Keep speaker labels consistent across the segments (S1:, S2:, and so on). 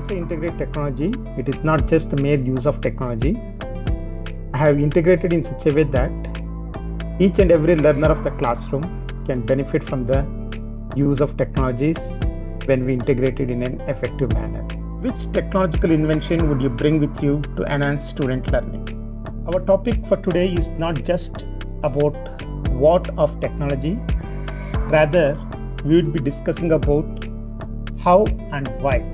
S1: say integrate technology, it is not just the mere use of technology. I have integrated in such a way that each and every learner of the classroom can benefit from the use of technologies when we integrate it in an effective manner. Which technological invention would you bring with you to enhance student learning? Our topic for today is not just about what of technology, rather we would be discussing about how and why.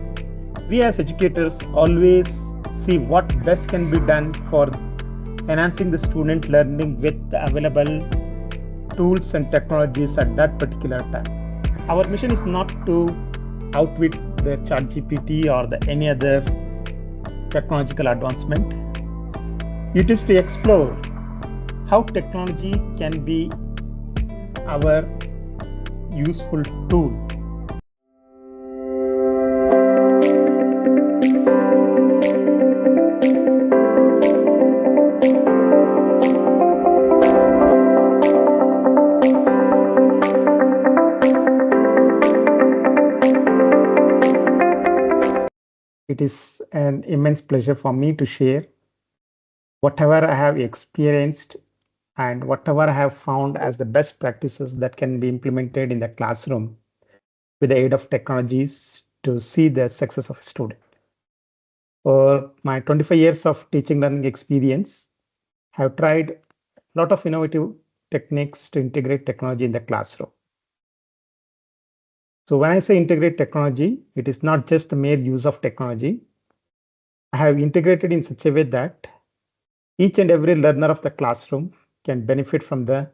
S1: We as educators always see what best can be done for enhancing the student learning with the available tools and technologies at that particular time. Our mission is not to outwit the ChatGPT or any other technological advancement. It is to explore how technology can be our useful tool. It is an immense pleasure for me to share whatever I have experienced and whatever I have found as the best practices that can be implemented in the classroom with the aid of technologies to see the success of a student. For my 25 years of teaching learning experience, I have tried a lot of innovative techniques to integrate technology in the classroom. So when I say integrate technology, it is not just the mere use of technology. I have integrated in such a way that each and every learner of the classroom can benefit from the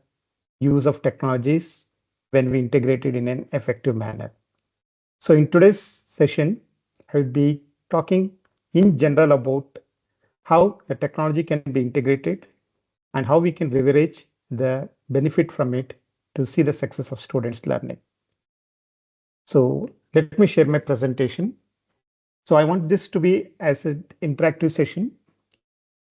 S1: use of technologies when we integrate it in an effective manner. So in today's session, I will be talking in general about how the technology can be integrated and how we can leverage the benefit from it to see the success of students' learning. So let me share my presentation. So I want this to be as an interactive session.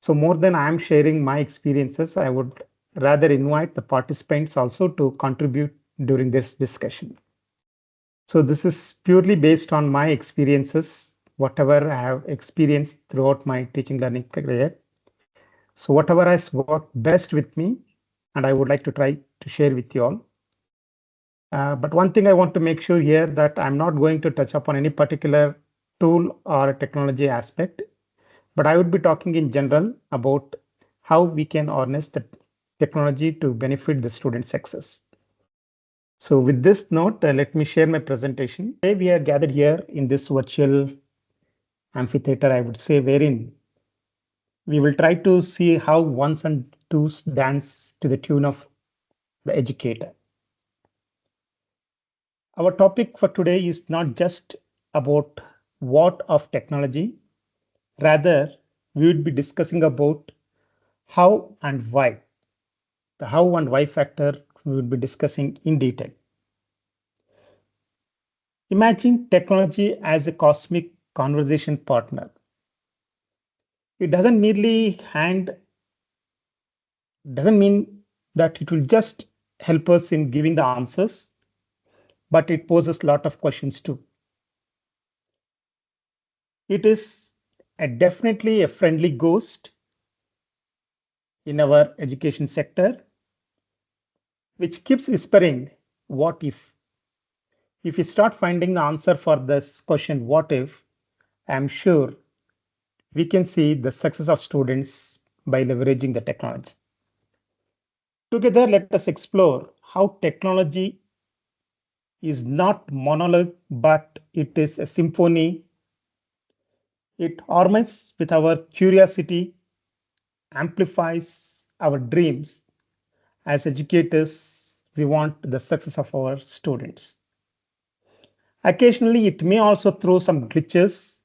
S1: So more than I am sharing my experiences, I would rather invite the participants also to contribute during this discussion. So this is purely based on my experiences, whatever I have experienced throughout my teaching learning career. So whatever has worked best with me, and I would like to try to share with you all. But one thing I want to make sure here that I'm not going to touch upon any particular tool or technology aspect, but I would be talking in general about how we can harness the technology to benefit the student success. So with this note, let me share my presentation. Today we are gathered here in this virtual amphitheater, I would say, wherein we will try to see how ones and twos dance to the tune of the educator. Our topic for today is not just about what of technology, rather we would be discussing about how and why. The how and why factor we will be discussing in detail. Imagine technology as a cosmic conversation partner. It doesn't mean that it will just help us in giving the answers, but it poses a lot of questions too. It is definitely a friendly ghost in our education sector, which keeps whispering, what if? If we start finding the answer for this question, what if, I'm sure we can see the success of students by leveraging the technology. Together, let us explore how technology is not monologue, but it is a symphony. It harmonies with our curiosity, amplifies our dreams. As educators, we want the success of our students. Occasionally, it may also throw some glitches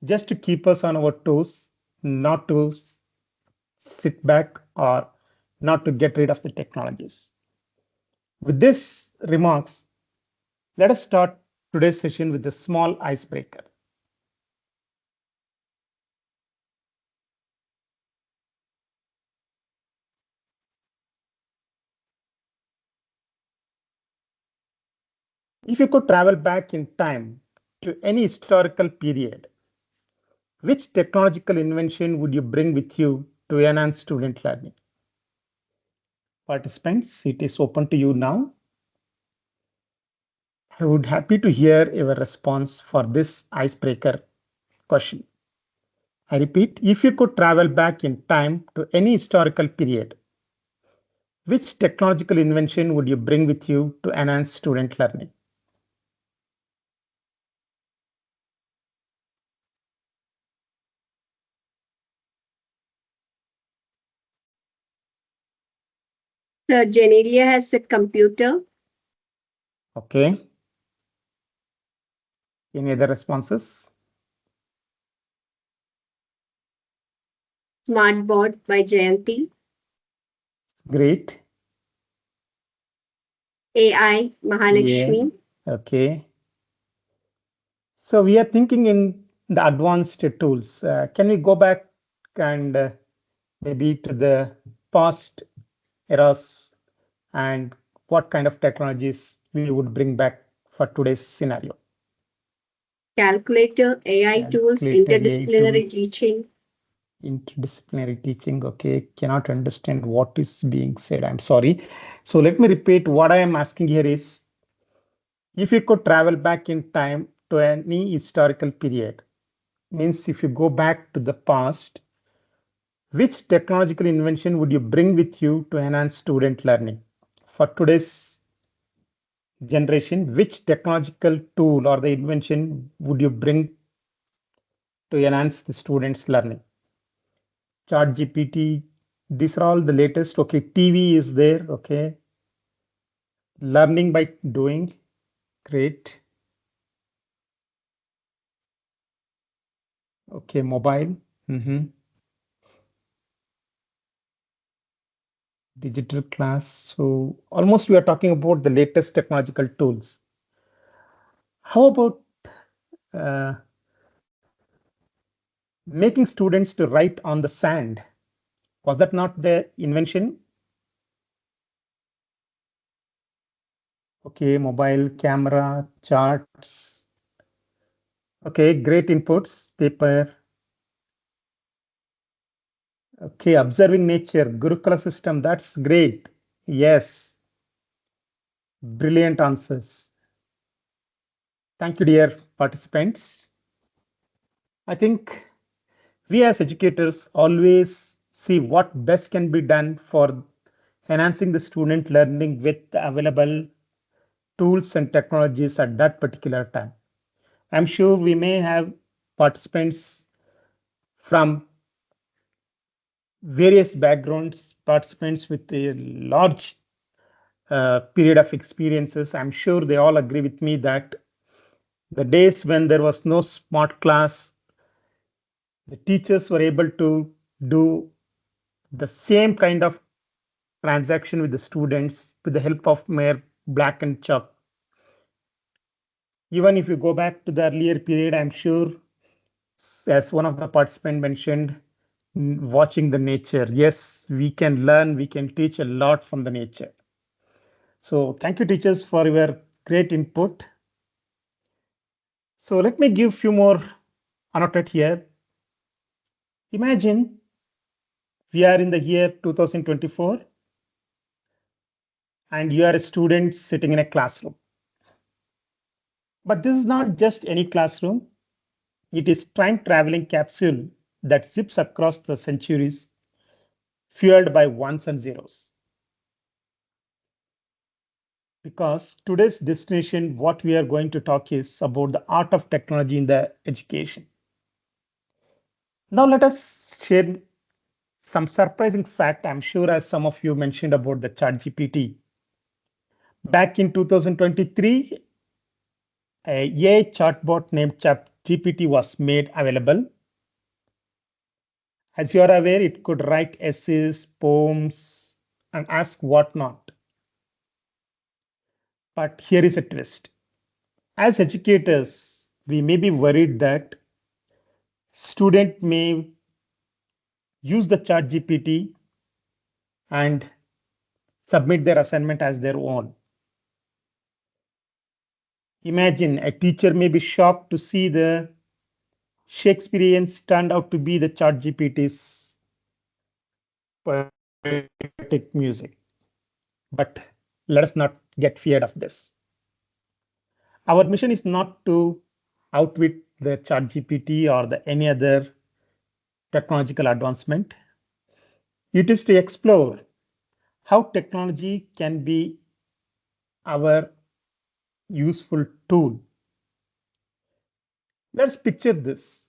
S1: just to keep us on our toes, not to sit back or not to get rid of the technologies. With these remarks, let us start today's session with a small icebreaker. If you could travel back in time to any historical period, which technological invention would you bring with you to enhance student learning? Participants, it is open to you now. I would happy to hear your response for this icebreaker question. I repeat, if you could travel back in time to any historical period, which technological invention would you bring with you to enhance student learning?
S2: The Genelia has a computer,
S1: Okay. Any other responses?
S2: Smartboard by Jayanti,
S1: Great.
S2: AI
S1: Yeah.
S2: Mahalakshmi,
S1: Okay. So we are thinking in the advanced tools. Can we go back and maybe to the past eras and what kind of technologies we would bring back for today's scenario?
S2: calculator, AI tools,
S1: Calculator, AI
S2: interdisciplinary
S1: tools,
S2: teaching.
S1: interdisciplinary teaching. Okay, cannot understand what is being said. I'm sorry. So let me repeat what I am asking here is if you could travel back in time to any historical period, means if you go back to the past, which technological invention would you bring with you to enhance student learning? For today's generation, which technological tool or the invention would you bring to enhance the students' learning? Chat GPT, these are all the latest. Okay, TV is there. Okay, learning by doing, great. Okay, mobile, digital class. So almost we are talking about the latest technological tools. How about uh, making students to write on the sand? Was that not the invention? Okay, mobile camera, charts. Okay, great inputs, paper. Okay, observing nature, Gurukula system, that's great. Yes, brilliant answers. Thank you, dear participants. I think we as educators always see what best can be done for enhancing the student learning with the available tools and technologies at that particular time. I'm sure we may have participants from various backgrounds, participants with a large period of experiences. I'm sure they all agree with me that the days when there was no smart class, the teachers were able to do the same kind of transaction with the students with the help of mere black and chalk. Even if you go back to the earlier period, I'm sure, as one of the participants mentioned, watching the nature. Yes, we can learn, we can teach a lot from the nature. So thank you, teachers, for your great input. So let me give few more annotate here. Imagine we are in the year 2024 and you are a student sitting in a classroom. But this is not just any classroom. It is time traveling capsule that zips across the centuries, fueled by ones and zeros. Because today's destination, what we are going to talk is about the art of technology in the education. Now let us share some surprising fact. I'm sure as some of you mentioned about the chat GPT. Back in 2023, a AI chatbot named chat GPT was made available. As you are aware, it could write essays, poems, and ask whatnot. But here is a twist. As educators, we may be worried that student may use the chat GPT and submit their assignment as their own. Imagine a teacher may be shocked to see the Shakespeareans turned out to be the ChatGPT's poetic music. But let us not get feared of this. Our mission is not to outwit the ChatGPT or any other technological advancement. It is to explore how technology can be our useful tool. Let's picture this.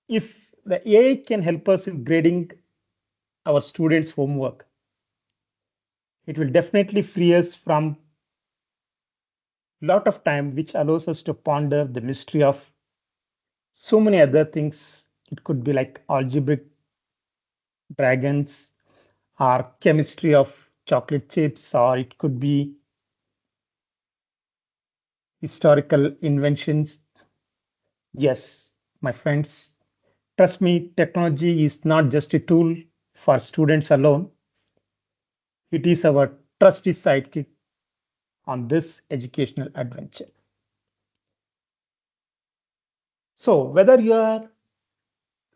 S1: If the AI can help us in grading our students' homework, it will definitely free us from a lot of time, which allows us to ponder the mystery of so many other things. It could be like algebraic dragons or chemistry of chocolate chips, or it could be historical inventions. Yes, my friends, trust me, technology is not just a tool for students alone. It is our trusty sidekick on this educational adventure. So, whether you are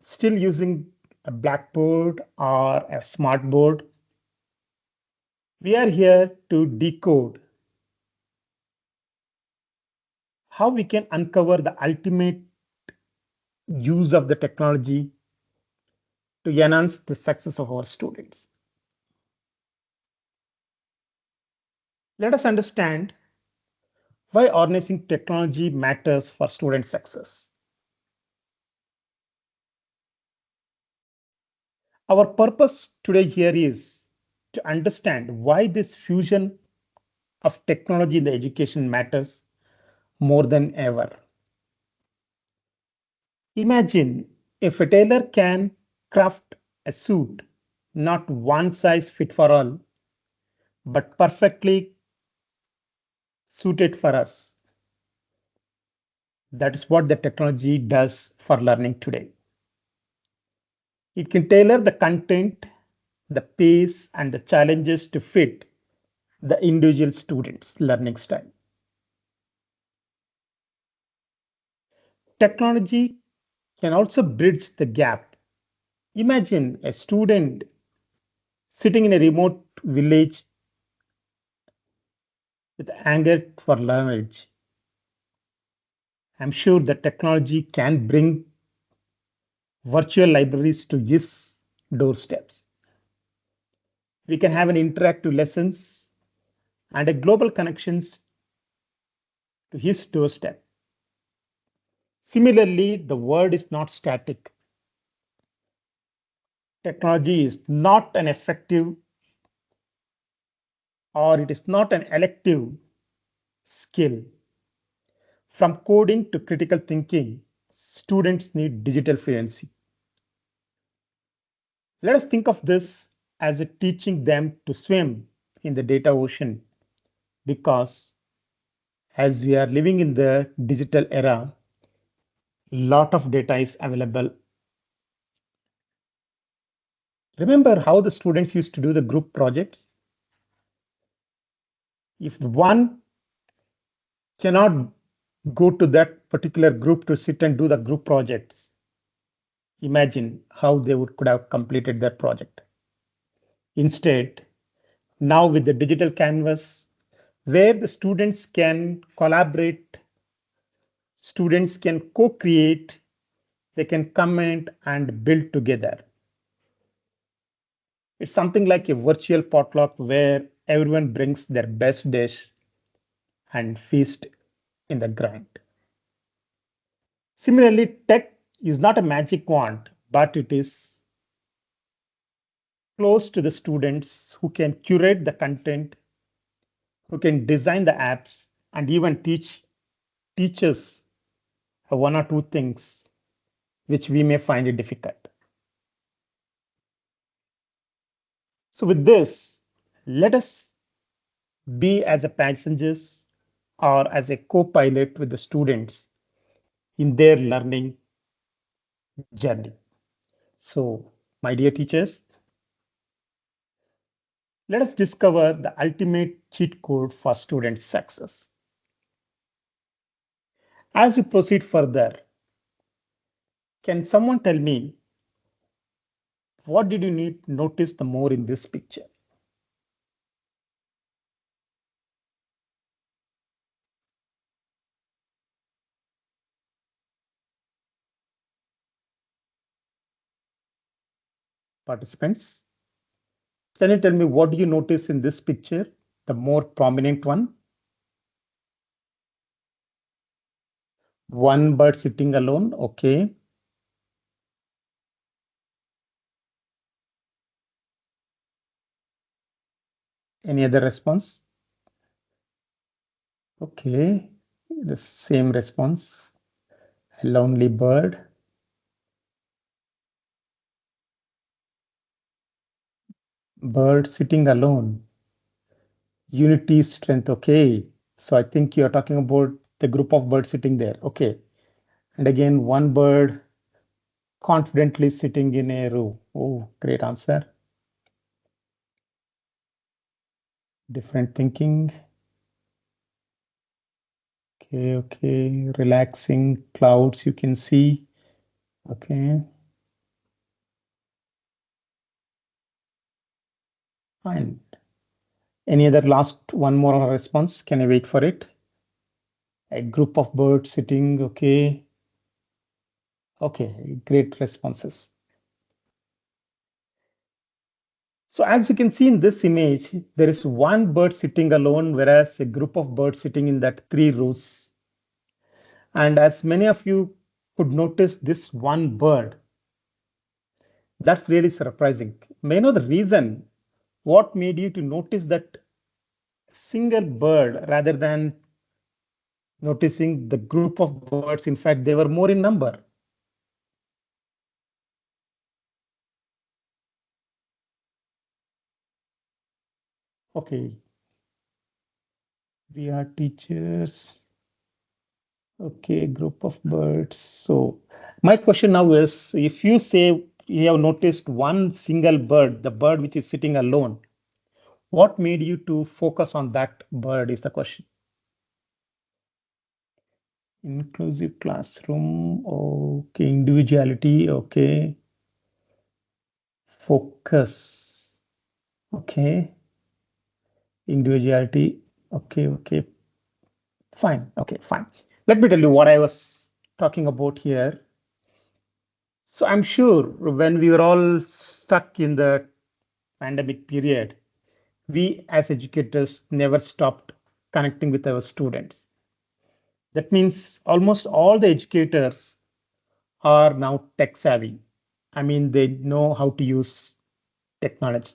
S1: still using a blackboard or a smart board, we are here to decode how we can uncover the ultimate use of the technology to enhance the success of our students. Let us understand why harnessing technology matters for student success. Our purpose today here is to understand why this fusion of technology in the education matters more than ever. Imagine if a tailor can craft a suit, not one size fit for all, but perfectly suited for us. That is what the technology does for learning today. It can tailor the content, the pace, and the challenges to fit the individual student's learning style. Technology can also bridge the gap. Imagine a student sitting in a remote village with anger for language. I'm sure that technology can bring virtual libraries to his doorsteps. We can have an interactive lessons and a global connections to his doorstep. Similarly, the world is not static. Technology is not an effective or it is not an elective skill. From coding to critical thinking, students need digital fluency. Let us think of this as a teaching them to swim in the data ocean because as we are living in the digital era, lot of data is available. Remember how the students used to do the group projects? If one cannot go to that particular group to sit and do the group projects, imagine how they could have completed their project. Instead, now with the digital canvas, where the students can collaborate, students can co-create, they can comment and build together. It's something like a virtual potluck where everyone brings their best dish and feast in the grind. Similarly, tech is not a magic wand, but it is close to the students who can curate the content, who can design the apps, and even teach teachers one or two things which we may find it difficult. So with this, let us be as a passengers or as a co-pilot with the students in their learning journey. So, my dear teachers, let us discover the ultimate cheat code for student success. As we proceed further, can someone tell me what did you need notice the more in this picture? Participants, can you tell me what do you notice in this picture, the more prominent one? One bird sitting alone, okay. Any other response? Okay, the same response. A lonely bird. Bird sitting alone. Unity, strength, okay. So I think you're talking about the group of birds sitting there, okay. And again, one bird confidently sitting in a row. Oh, great answer. Different thinking. Okay, okay. Relaxing clouds you can see. Okay, fine. Any other last one more response? Can I wait for it? A group of birds sitting. Okay, okay. Great responses. So as you can see in this image, there is one bird sitting alone, whereas a group of birds sitting in that three rows. And as many of you could notice this one bird, that's really surprising. May I know the reason? What made you to notice that single bird rather than noticing the group of birds? In fact, they were more in number. Okay, we are teachers. Okay, group of birds. So my question now is, if you say you have noticed one single bird, the bird which is sitting alone, what made you to focus on that bird is the question. Inclusive classroom. Okay, individuality. Okay, focus. Okay, individuality. Okay, okay, fine. Okay, fine. Let me tell you what I was talking about here. So I'm sure when we were all stuck in the pandemic period, we as educators never stopped connecting with our students. That means almost all the educators are now tech savvy. I mean, they know how to use technology.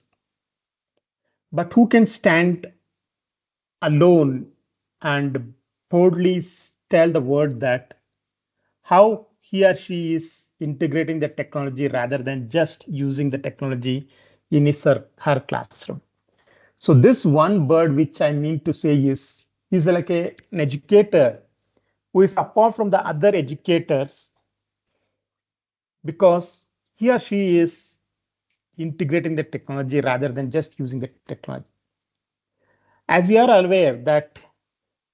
S1: But who can stand alone and boldly tell the world that how he or she is integrating the technology rather than just using the technology in his or her classroom? So this one bird, which I mean to say is like an educator who is apart from the other educators because he or she is integrating the technology rather than just using the technology. As we are aware that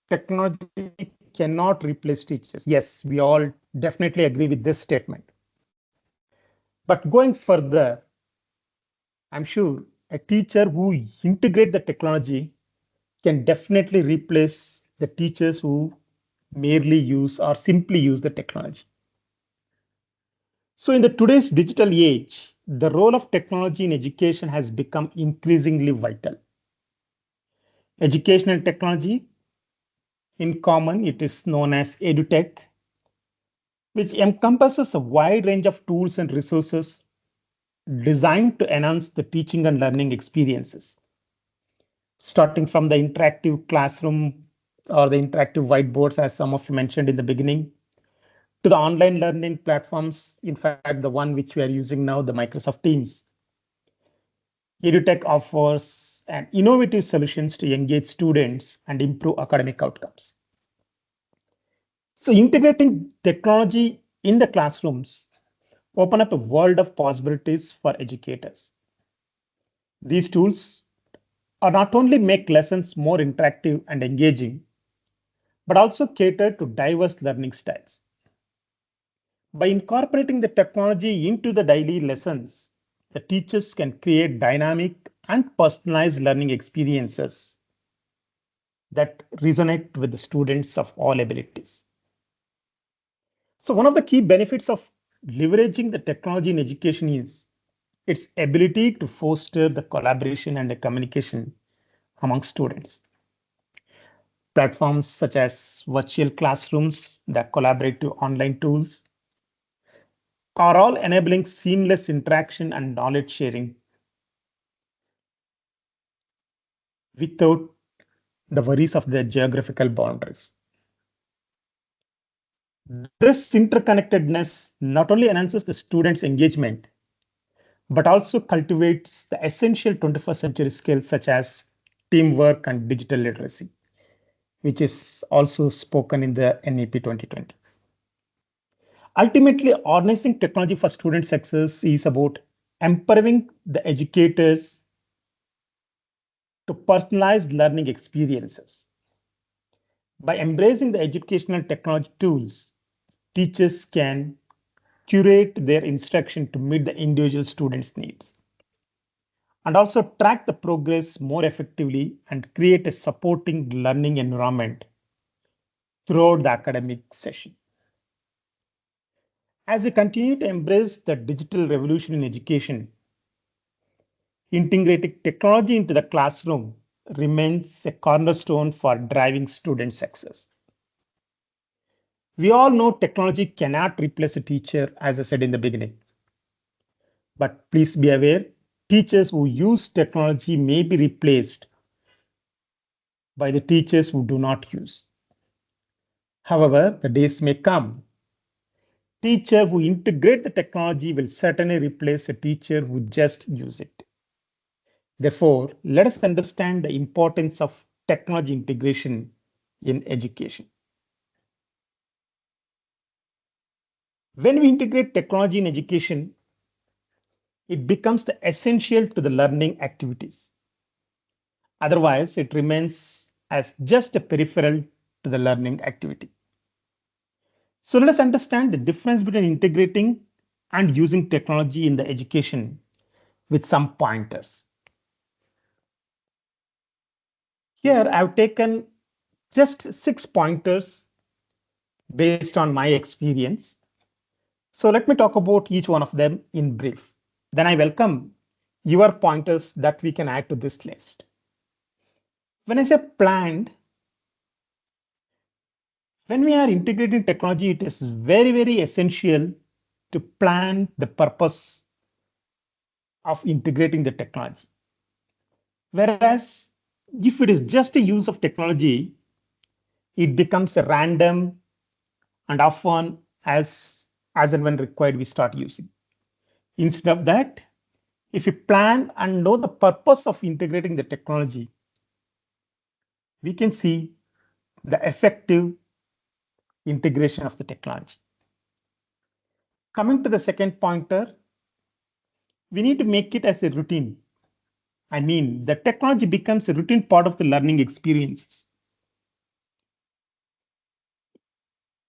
S1: technology cannot replace teachers. Yes, we all definitely agree with this statement. But going further, I'm sure a teacher who integrate the technology can definitely replace the teachers who merely use or simply use the technology. So in the today's digital age, the role of technology in education has become increasingly vital. Educational technology, in common, it is known as edutech, which encompasses a wide range of tools and resources designed to enhance the teaching and learning experiences, starting from the interactive classroom or the interactive whiteboards, as some of you mentioned in the beginning, to the online learning platforms. In fact, the one which we are using now, the Microsoft Teams. EduTech offers an innovative solutions to engage students and improve academic outcomes. So integrating technology in the classrooms open up a world of possibilities for educators. These tools are not only make lessons more interactive and engaging, but also cater to diverse learning styles. By incorporating the technology into the daily lessons, the teachers can create dynamic and personalized learning experiences that resonate with the students of all abilities. So, one of the key benefits of leveraging the technology in education is its ability to foster the collaboration and the communication among students. Platforms such as virtual classrooms, the collaborative online tools, are all enabling seamless interaction and knowledge sharing without the worries of their geographical boundaries. This interconnectedness not only enhances the students' engagement, but also cultivates the essential 21st century skills such as teamwork and digital literacy, which is also spoken in the NEP 2020. Ultimately, harnessing technology for student success is about empowering the educators to personalize learning experiences. By embracing the educational technology tools, teachers can curate their instruction to meet the individual students' needs and also track the progress more effectively and create a supporting learning environment throughout the academic session. As we continue to embrace the digital revolution in education, integrating technology into the classroom remains a cornerstone for driving student success. We all know technology cannot replace a teacher, as I said in the beginning. But please be aware, teachers who use technology may be replaced by the teachers who do not use. However, the days may come. Teacher who integrate the technology will certainly replace a teacher who just use it. Therefore, let us understand the importance of technology integration in education. When we integrate technology in education, it becomes the essential to the learning activities. Otherwise, it remains as just a peripheral to the learning activity. So let us understand the difference between integrating and using technology in the education with some pointers. Here I've taken just 6 pointers based on my experience. So let me talk about each one of them in brief. Then I welcome your pointers that we can add to this list. When I say planned, when we are integrating technology, it is very, very essential to plan the purpose of integrating the technology. Whereas if it is just a use of technology, it becomes a random and often as and when required, we start using. Instead of that, if we plan and know the purpose of integrating the technology, we can see the effective integration of the technology. Coming to the second pointer, we need to make it as a routine. I mean, the technology becomes a routine part of the learning experiences.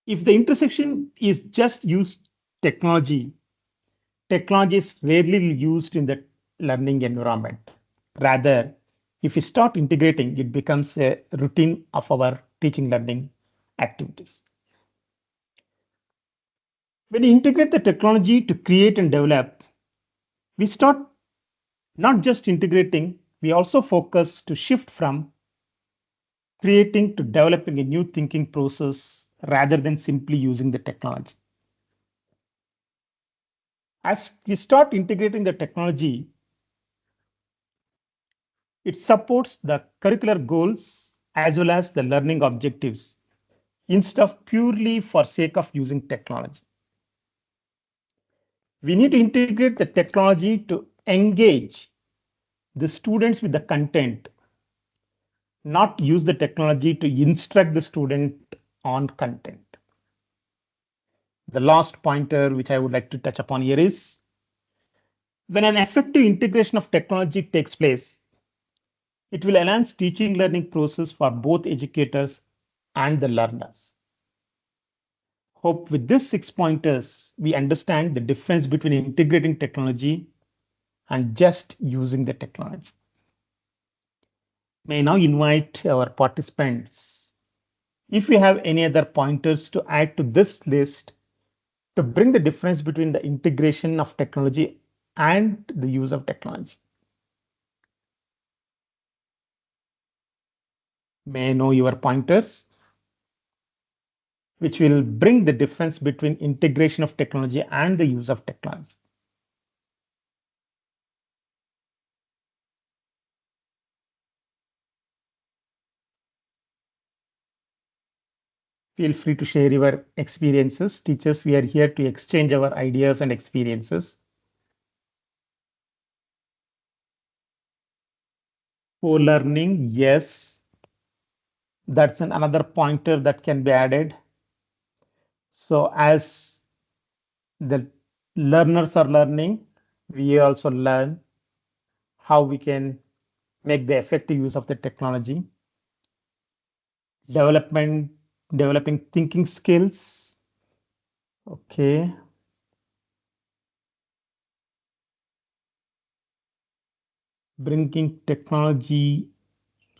S1: If the intersection is just use technology, technology is rarely used in the learning environment. Rather, if we start integrating, it becomes a routine of our teaching learning activities. When we integrate the technology to create and develop, we start not just integrating, we also focus to shift from creating to developing a new thinking process rather than simply using the technology. As we start integrating the technology, it supports the curricular goals as well as the learning objectives instead of purely for sake of using technology. We need to integrate the technology to engage the students with the content, not use the technology to instruct the student on content. The last pointer which I would like to touch upon here is when an effective integration of technology takes place, it will enhance teaching learning process for both educators and the learners. Hope with these 6 pointers, we understand the difference between integrating technology and just using the technology. May I now invite our participants, if you have any other pointers to add to this list to bring the difference between the integration of technology and the use of technology. May I know your pointers, which will bring the difference between integration of technology and the use of technology. Feel free to share your experiences. Teachers, we are here to exchange our ideas and experiences. Co-learning, yes, that's another pointer that can be added. So as the learners are learning, we also learn how we can make the effective use of the technology. Development, developing thinking skills. Okay. Bringing technology,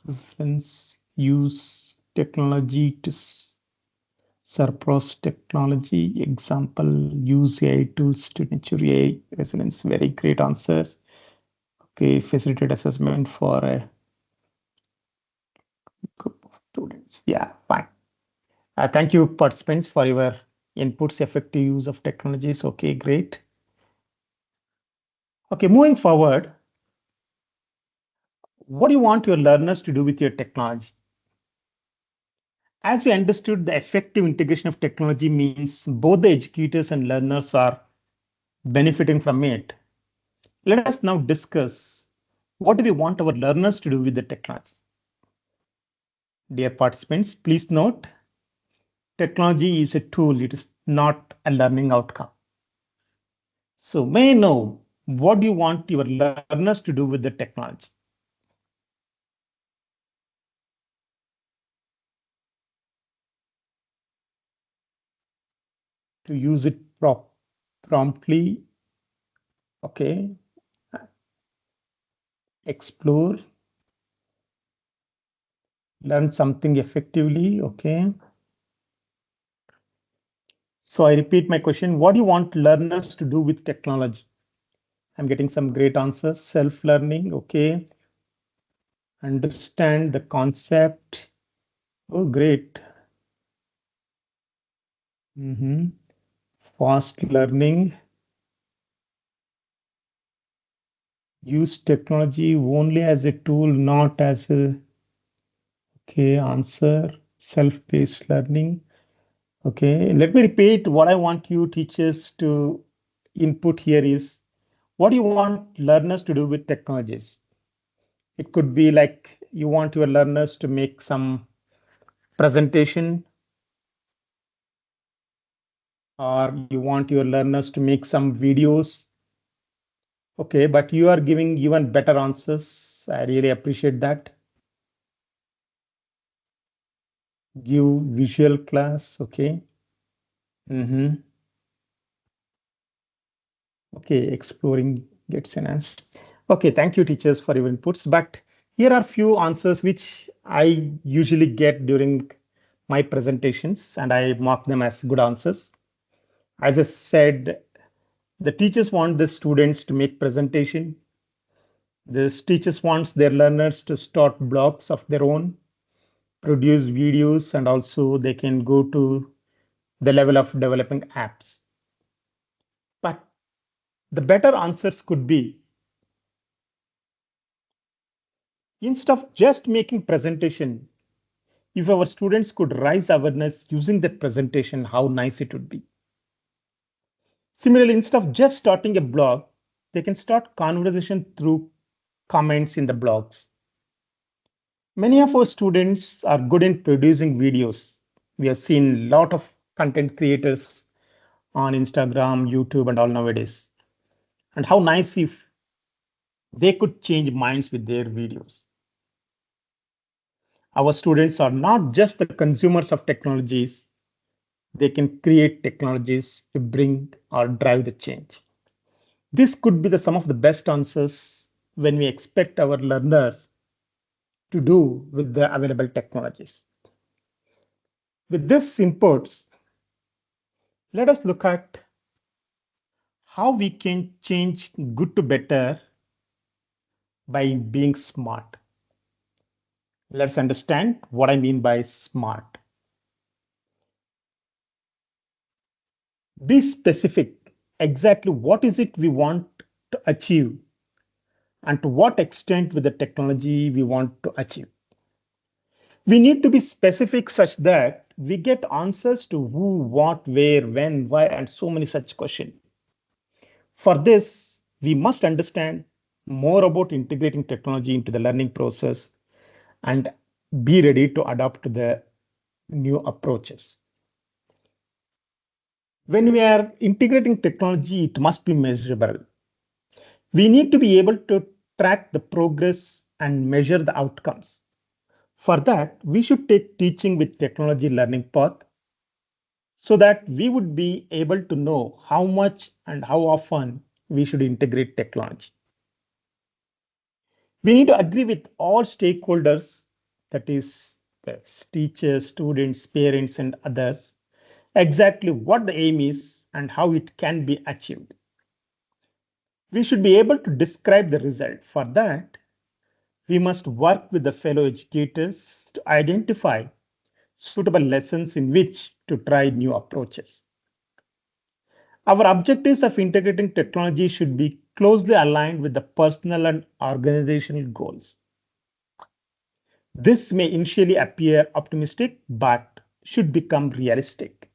S1: reference, use technology to surpass technology. Example, use AI tools to nurture AI resilience. Very great answers. Okay, facilitate assessment for a group of students. Yeah, fine. Thank you, participants, for your inputs. Effective use of technologies. Okay, great. Okay, moving forward, what do you want your learners to do with your technology? As we understood, the effective integration of technology means both the educators and learners are benefiting from it. Let us now discuss what do we want our learners to do with the technology. Dear participants, please note, technology is a tool, it is not a learning outcome. So may I know what do you want your learners to do with the technology? To use it promptly, okay, explore, learn something effectively, okay. So I repeat my question, what do you want learners to do with technology? I'm getting some great answers. Self-learning, okay. Understand the concept. Oh, great. Fast learning. Use technology only as a tool, not as a, okay, answer. Self-paced learning. Okay, let me repeat what I want you teachers to input here is, what do you want learners to do with technologies? It could be like you want your learners to make some presentation, or you want your learners to make some videos. Okay, but you are giving even better answers. I really appreciate that. Give visual class. Okay. Okay, exploring gets enhanced. Okay, thank you, teachers, for your inputs. But here are few answers which I usually get during my presentations, and I mark them as good answers. As I said, the teachers want the students to make presentation. The teachers wants their learners to start blogs of their own, produce videos, and also they can go to the level of developing apps. But the better answers could be, instead of just making presentation, if our students could raise awareness using that presentation, how nice it would be. Similarly, instead of just starting a blog, they can start conversation through comments in the blogs. Many of our students are good in producing videos. We have seen a lot of content creators on Instagram, YouTube, and all nowadays. And how nice if they could change minds with their videos. Our students are not just the consumers of technologies, they can create technologies to bring or drive the change. This could be the some of the best answers when we expect our learners to do with the available technologies. With this inputs, let us look at how we can change good to better by being smart. Let's understand what I mean by smart. Be specific. Exactly what is it we want to achieve and to what extent with the technology we want to achieve. We need to be specific such that we get answers to who, what, where, when, why, and so many such questions. For this, we must understand more about integrating technology into the learning process and be ready to adapt to the new approaches. When we are integrating technology, it must be measurable. We need to be able to track the progress and measure the outcomes. For that, we should take teaching with technology learning path so that we would be able to know how much and how often we should integrate technology. We need to agree with all stakeholders, that is, the teachers, students, parents, and others, exactly what the aim is and how it can be achieved. We should be able to describe the result. For that, we must work with the fellow educators to identify suitable lessons in which to try new approaches. Our objectives of integrating technology should be closely aligned with the personal and organizational goals. This may initially appear optimistic, but should become realistic.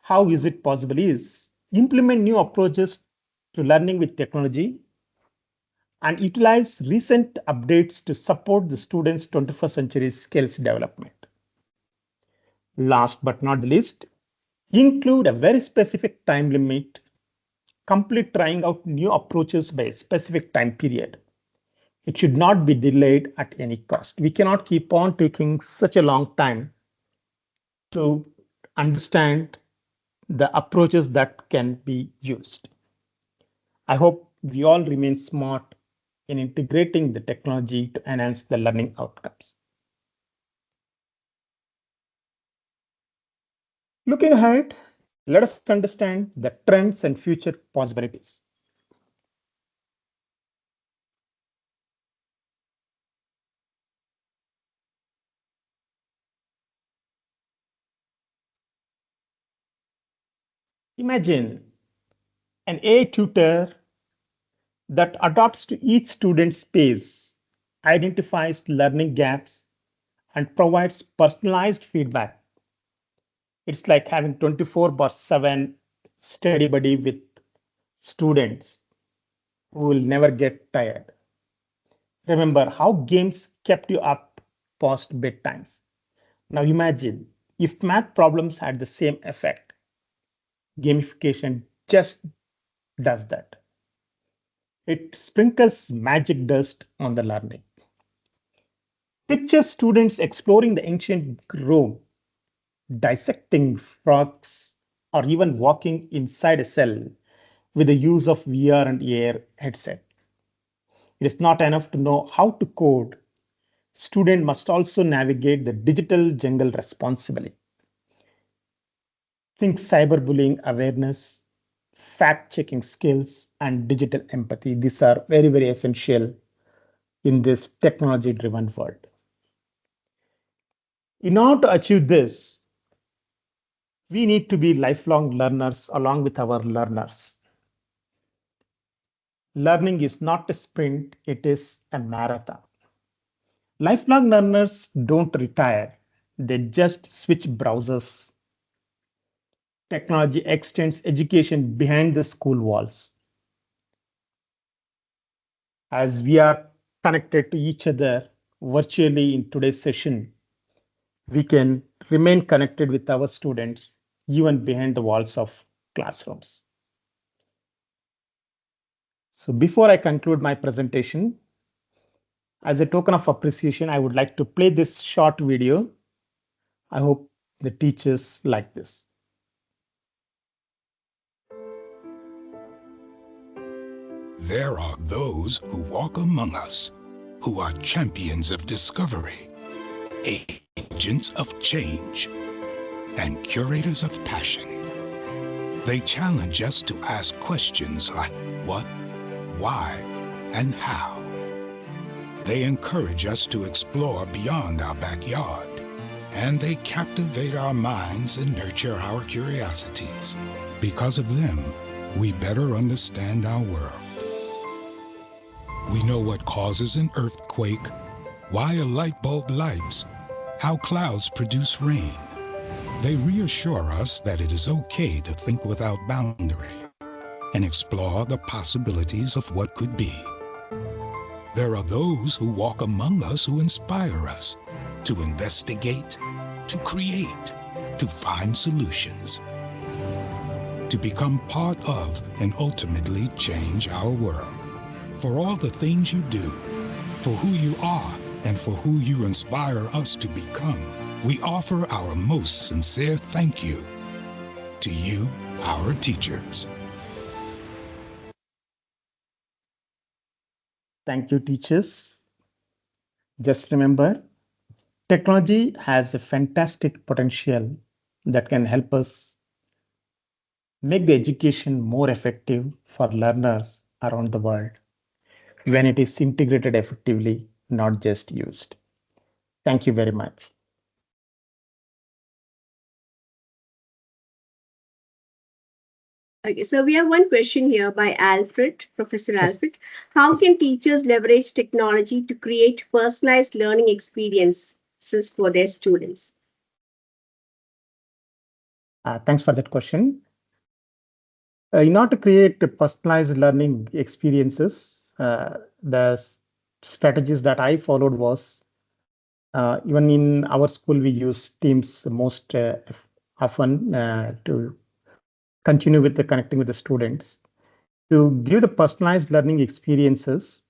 S1: How is it possible is implement new approaches to learning with technology and utilize recent updates to support the students' 21st century skills development. Last but not the least, include a very specific time limit, complete trying out new approaches by a specific time period. It should not be delayed at any cost. We cannot keep on taking such a long time to understand the approaches that can be used. I hope we all remain smart in integrating the technology to enhance the learning outcomes. Looking ahead, let us understand the trends and future possibilities. Imagine an AI tutor that adapts to each student's pace, identifies learning gaps, and provides personalized feedback. It's like having 24/7 study buddy with students who will never get tired. Remember how games kept you up past bedtimes. Now imagine if math problems had the same effect. Gamification just does that. It sprinkles magic dust on the learning. Picture students exploring the ancient Rome, dissecting frogs, or even walking inside a cell with the use of VR and AR headset. It is not enough to know how to code. Student must also navigate the digital jungle responsibly. Think cyberbullying awareness, fact checking skills, and digital empathy. These are very, very essential in this technology driven world. In order to achieve this, we need to be lifelong learners along with our learners. Learning is not a sprint, it is a marathon. Lifelong learners don't retire, they just switch browsers. Technology extends education behind the school walls. As we are connected to each other virtually in today's session, we can remain connected with our students even behind the walls of classrooms. So before I conclude my presentation, As a token of appreciation, I would like to play this short video. I hope the teachers like this.
S3: There are those who walk among us, who are champions of discovery, agents of change, and curators of passion. They challenge us to ask questions like what, why, and how. They encourage us to explore beyond our backyard, and they captivate our minds and nurture our curiosities. Because of them, we better understand our world. We know what causes an earthquake, why a light bulb lights, how clouds produce rain. They reassure us that it is okay to think without boundary and explore the possibilities of what could be. There are those who walk among us who inspire us to investigate, to create, to find solutions, to become part of and ultimately change our world. For all the things you do, for who you are, and for who you inspire us to become, we offer our most sincere thank you to you, our teachers.
S1: Thank you, teachers. Just remember, technology has a fantastic potential that can help us make the education more effective for learners around the world when it is integrated effectively, not just used. Thank you very much.
S2: Okay, so we have one question here by Alfred, Professor
S1: Yes.
S2: Alfred. How can teachers leverage technology to create personalized learning experiences for their students?
S1: Thanks for that question. In order to create personalized learning experiences, the strategies that I followed was even in our school, we use Teams most often to continue with the connecting with the students. To give the personalized learning experiences,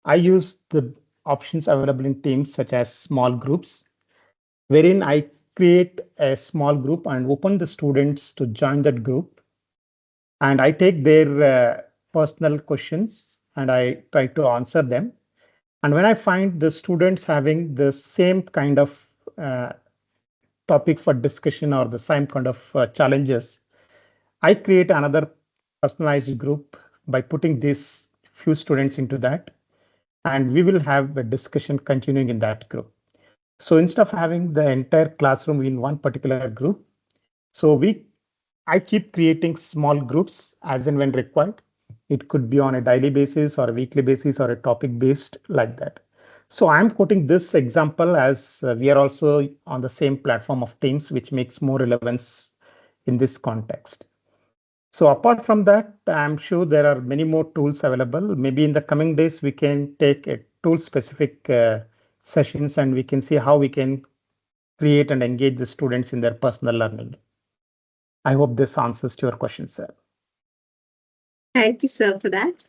S1: I use the options available in Teams, such as small groups, wherein I create a small group and open the students to join that group. And I take their personal questions and I try to answer them. And when I find the students having the same kind of topic for discussion or the same kind of challenges, I create another personalized group by putting these few students into that, and we will have a discussion continuing in that group. So instead of having the entire classroom in one particular group, so I keep creating small groups as and when required. It could be on a daily basis or a weekly basis or a topic based like that. So I'm quoting this example as we are also on the same platform of Teams, which makes more relevance in this context. So apart from that, I'm sure there are many more tools available. Maybe in the coming days, we can take a tool specific sessions and we can see how we can create and engage the students in their personal learning. I hope this answers to your question, sir.
S2: Thank you, sir, for that.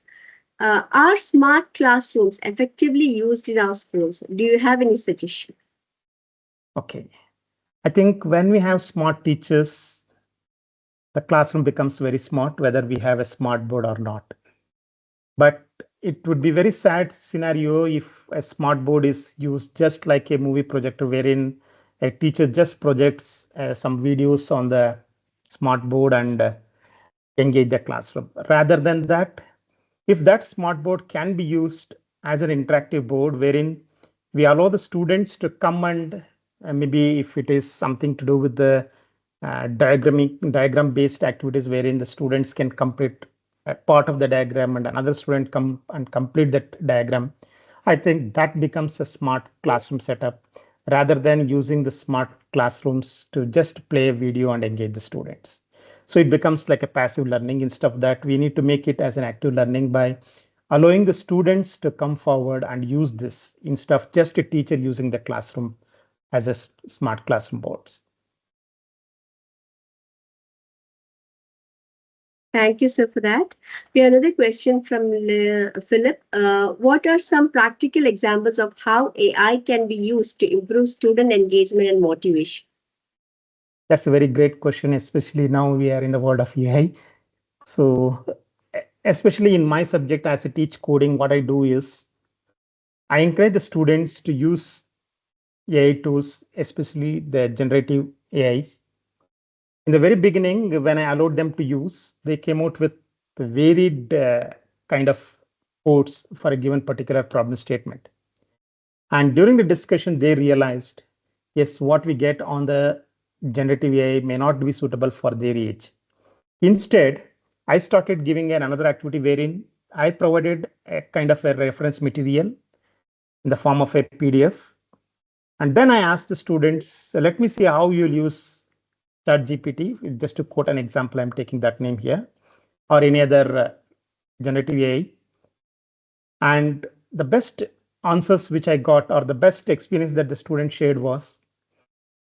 S2: Are smart classrooms effectively used in our schools? Do you have any suggestion?
S1: Okay. I think when we have smart teachers, the classroom becomes very smart, whether we have a smart board or not. But it would be very sad scenario if a smart board is used just like a movie projector, wherein a teacher just projects some videos on the smart board and engage the classroom. Rather than that, if that smart board can be used as an interactive board wherein we allow the students to come and maybe if it is something to do with the diagram based activities wherein the students can complete a part of the diagram and another student come and complete that diagram, I think that becomes a smart classroom setup rather than using the smart classrooms to just play a video and engage the students. So it becomes like a passive learning. Instead of that, we need to make it as an active learning by allowing the students to come forward and use this instead of just a teacher using the classroom as a smart classroom boards.
S2: Thank you, sir, for that. We have another question from Philip. What are some practical examples of how AI can be used to improve student engagement and motivation?
S1: That's a very great question, especially now we are in the world of AI. So, especially in my subject as I teach coding, what I do is I encourage the students to use AI tools, especially the generative AIs. In the very beginning, when I allowed them to use, they came out with varied kind of codes for a given particular problem statement. And during the discussion, they realized, yes, what we get on the generative AI may not be suitable for their age. Instead, I started giving another activity wherein I provided a kind of a reference material in the form of a PDF. And then I asked the students, let me see how you'll use ChatGPT. Just to quote an example, I'm taking that name here, or any other generative AI. And the best answers which I got, or the best experience that the student shared, was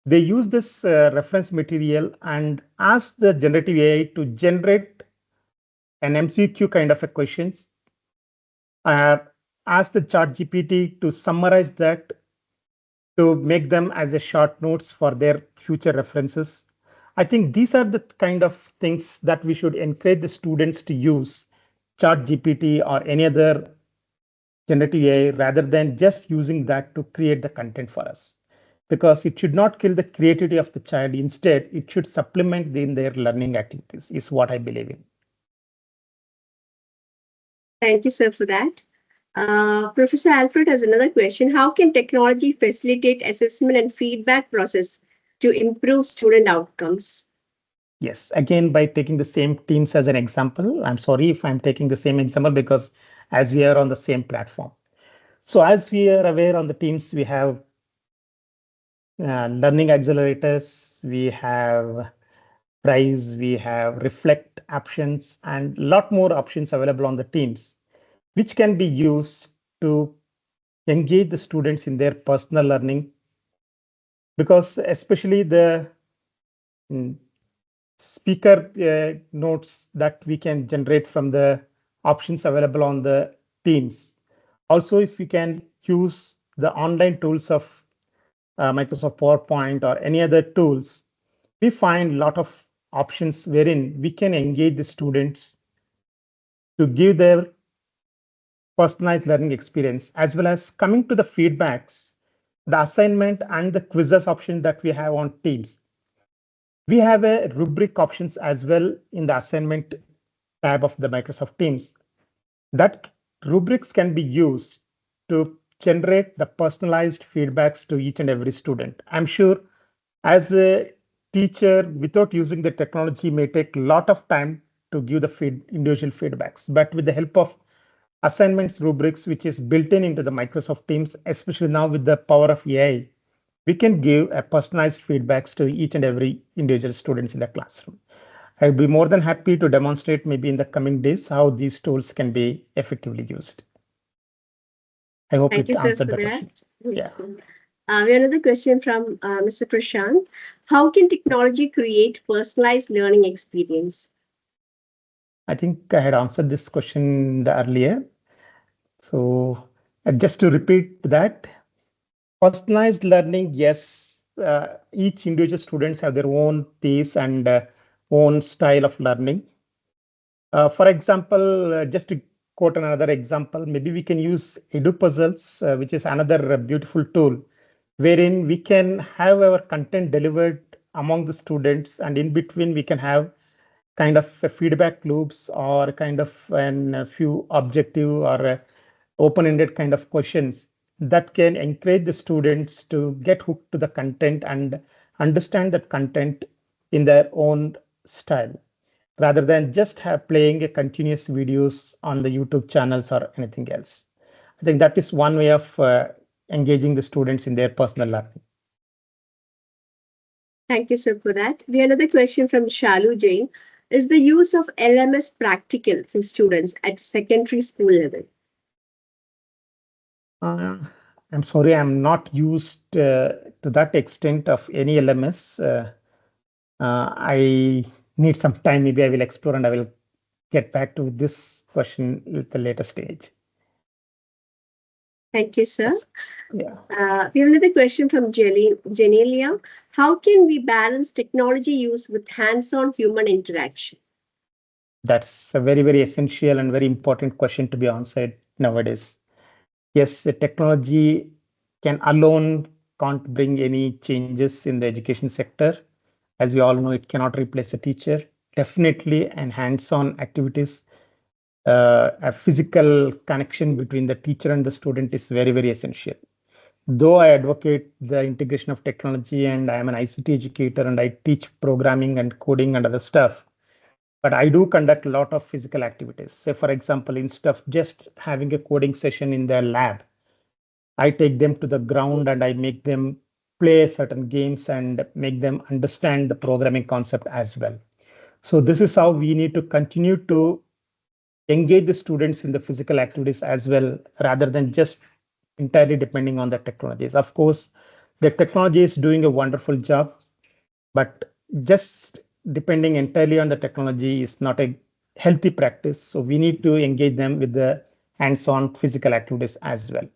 S1: they used this reference material and asked the generative AI to generate an MCQ kind of a questions. Ask the chat GPT to summarize that to make them as a short notes for their future references. I think these are the kind of things that we should encourage the students to use chat GPT or any other generative AI rather than just using that to create the content for us. Because it should not kill the creativity of the child. Instead, it should supplement in their learning activities, is what I believe in.
S2: Thank you, sir, for that. Professor Alfred has another question. How can technology facilitate assessment and feedback process to improve student outcomes?
S1: Yes, again, by taking the same teams as an example, I'm sorry if I'm taking the same example because as we are on the same platform. So as we are aware on the teams, we have learning accelerators, we have prize, we have reflect options, and a lot more options available on the teams, which can be used to engage the students in their personal learning. Because especially the mm, speaker notes that we can generate from the options available on the teams. Also, if we can use the online tools of Microsoft PowerPoint or any other tools, we find a lot of options wherein we can engage the students to give their personalized learning experience, as well as coming to the feedbacks, the assignment and the quizzes option that we have on Teams. We have a rubric options as well in the assignment tab of the Microsoft Teams. That rubrics can be used to generate the personalized feedbacks to each and every student. I'm sure as a teacher, without using the technology, may take a lot of time to give the individual feedbacks. But with the help of assignments rubrics, which is built in into the Microsoft Teams, especially now with the power of AI, we can give a personalized feedbacks to each and every individual students in the classroom. I'd be more than happy to demonstrate maybe in the coming days how these tools can be effectively used. I hope
S2: Thank
S1: it
S2: you, sir,
S1: answered
S2: for
S1: the
S2: that.
S1: question.
S2: Yes,
S1: Yeah.
S2: sir. We have another question from Mr. Prashant. How can technology create personalized learning experience?
S1: I think I had answered this question earlier. So just to repeat that, personalized learning, yes, each individual students have their own pace and own style of learning. For example, just to quote another example, maybe we can use Edu Puzzles, which is another beautiful tool, wherein we can have our content delivered among the students, and in between we can have kind of a feedback loops or kind of a few objective or open-ended kind of questions that can encourage the students to get hooked to the content and understand that content in their own style rather than just have playing a continuous videos on the YouTube channels or anything else. I think that is one way of engaging the students in their personal learning.
S2: Thank you, sir, for that. We have another question from Shalu Jain. Is the use of LMS practical for students at secondary school level?
S1: Uh, I'm sorry, I'm not used to that extent of any LMS. I need some time. Maybe I will explore and I will get back to this question at the later stage.
S2: Thank you, sir.
S1: Yeah.
S2: We have another question from Genelia. How can we balance technology use with hands-on human interaction?
S1: That's a very, very essential and very important question to be answered nowadays. Yes, the technology can alone can't bring any changes in the education sector. As we all know, it cannot replace a teacher. Definitely, and hands-on activities, a physical connection between the teacher and the student is very, very essential. Though I advocate the integration of technology and I am an ICT educator and I teach programming and coding and other stuff, but I do conduct a lot of physical activities. Say, for example, instead of just having a coding session in their lab, I take them to the ground and I make them play certain games and make them understand the programming concept as well. So this is how we need to continue to engage the students in the physical activities as well, rather than just entirely depending on the technologies. Of course, the technology is doing a wonderful job, but just depending entirely on the technology is not a healthy practice. So we need to engage them with the hands-on physical activities as well.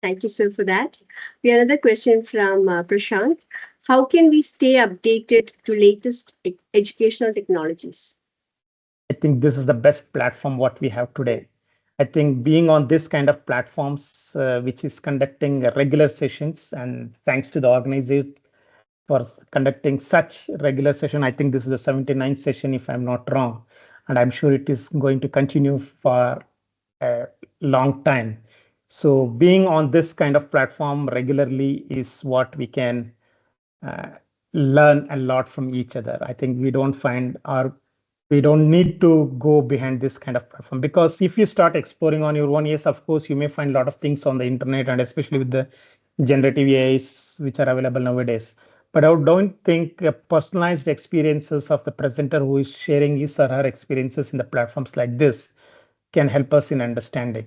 S2: Thank you, sir, for that. We have another question from Prashant. How can we stay updated to latest educational technologies?
S1: I think this is the best platform what we have today. I think being on this kind of platforms, which is conducting regular sessions, and thanks to the organizer for conducting such regular session. I think this is the 79th session, if I'm not wrong, and I'm sure it is going to continue for a long time. So being on this kind of platform regularly is what we can uh, learn a lot from each other. I think we don't need to go behind this kind of platform, because if you start exploring on your own, yes, of course, you may find a lot of things on the internet, and especially with the generative AIs which are available nowadays. But I don't think personalized experiences of the presenter who is sharing his or her experiences in the platforms like this can help us in understanding.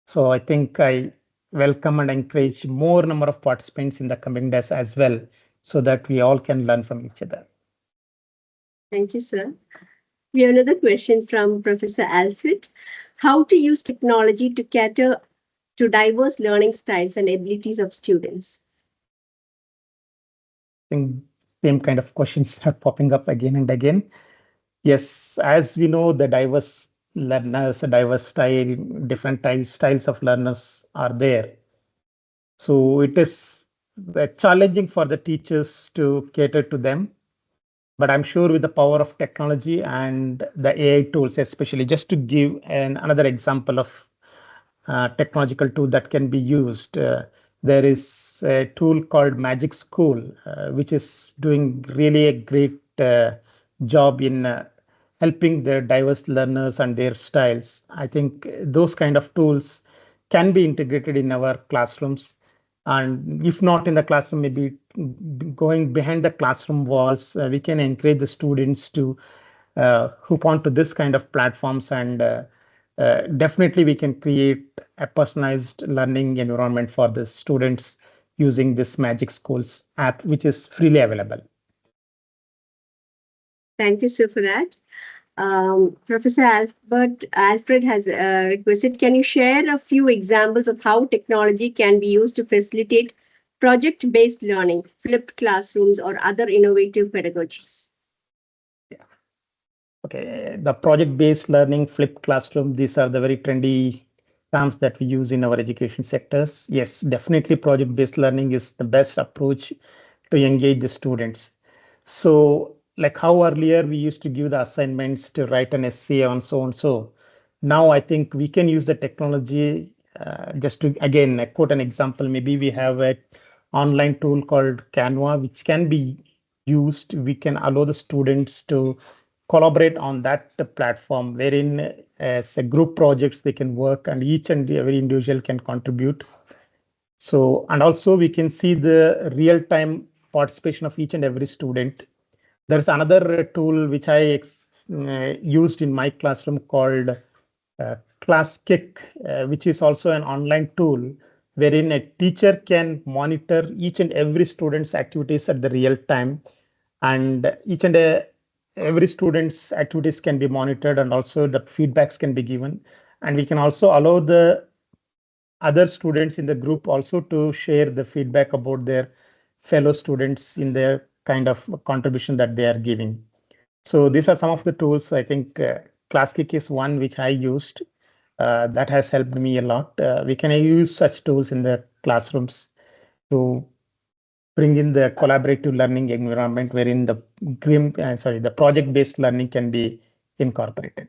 S1: So I think I welcome and encourage more number of participants in the coming days as well, so that we all can learn from each other.
S2: Thank you, sir. We have another question from Professor Alfred. How to use technology to cater to diverse learning styles and abilities of students?
S1: I think same kind of questions are popping up again and again. Yes, as we know, the diverse learners, diverse style, different styles of learners are there. So it is challenging for the teachers to cater to them. But I'm sure with the power of technology and the AI tools, especially, just to give another example of technological tool that can be used. There is a tool called Magic School, which is doing really a great job in helping the diverse learners and their styles. I think those kind of tools can be integrated in our classrooms. And if not in the classroom, maybe going behind the classroom walls, we can encourage the students to hook onto this kind of platforms, and definitely we can create a personalized learning environment for the students using this Magic Schools app, which is freely available.
S2: Thank you, sir, for that. Professor Alfred has requested, can you share a few examples of how technology can be used to facilitate project-based learning, flipped classrooms, or other innovative pedagogies?
S1: Okay, the project-based learning, flipped classroom, these are the very trendy terms that we use in our education sectors. Yes, definitely project-based learning is the best approach to engage the students. So like how earlier we used to give the assignments to write an essay on so and so. Now I think we can use the technology, just to again quote an example. Maybe we have an online tool called Canva, which can be used. We can allow the students to collaborate on that platform, wherein as a group projects they can work and each and every individual can contribute. So, and also we can see the real-time participation of each and every student. There's another tool which I used in my classroom called Class Kick, which is also an online tool wherein a teacher can monitor each and every student's activities at the real time, and each and every student's activities can be monitored and also the feedbacks can be given. And we can also allow the other students in the group also to share the feedback about their fellow students in their kind of contribution that they are giving. So these are some of the tools. I think ClassKick is one which I used that has helped me a lot. We can use such tools in the classrooms to bring in the collaborative learning environment wherein the the project-based learning can be incorporated.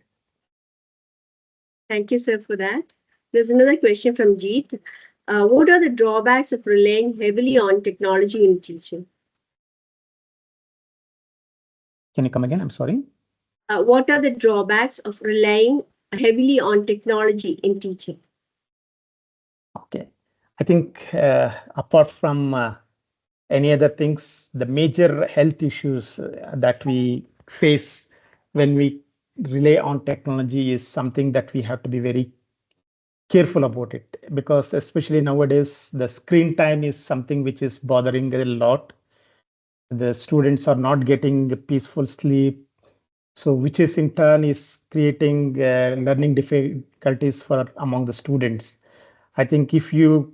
S2: Thank you, sir, for that. There's another question from Jeet. What are the drawbacks of relying heavily on technology in teaching?
S1: Can you come again? I'm sorry.
S2: What are the drawbacks of relying heavily on technology in teaching?
S1: Okay. I think apart from any other things, the major health issues that we face when we rely on technology is something that we have to be very careful about it, because especially nowadays, the screen time is something which is bothering a lot. The students are not getting a peaceful sleep. So which is in turn is creating learning difficulties for among the students. I think if you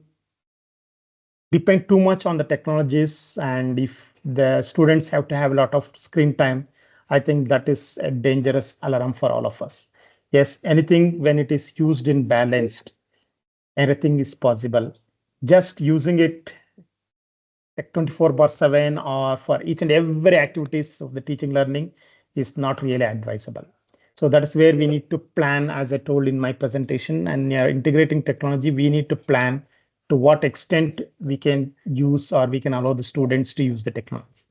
S1: depend too much on the technologies and if the students have to have a lot of screen time, I think that is a dangerous alarm for all of us. Yes, anything when it is used in balanced, anything is possible. Just using it like 24/7 or for each and every activities of the teaching learning is not really advisable. So that is where we need to plan, as I told in my presentation, and integrating technology, we need to plan to what extent we can use or we can allow the students to use the technology.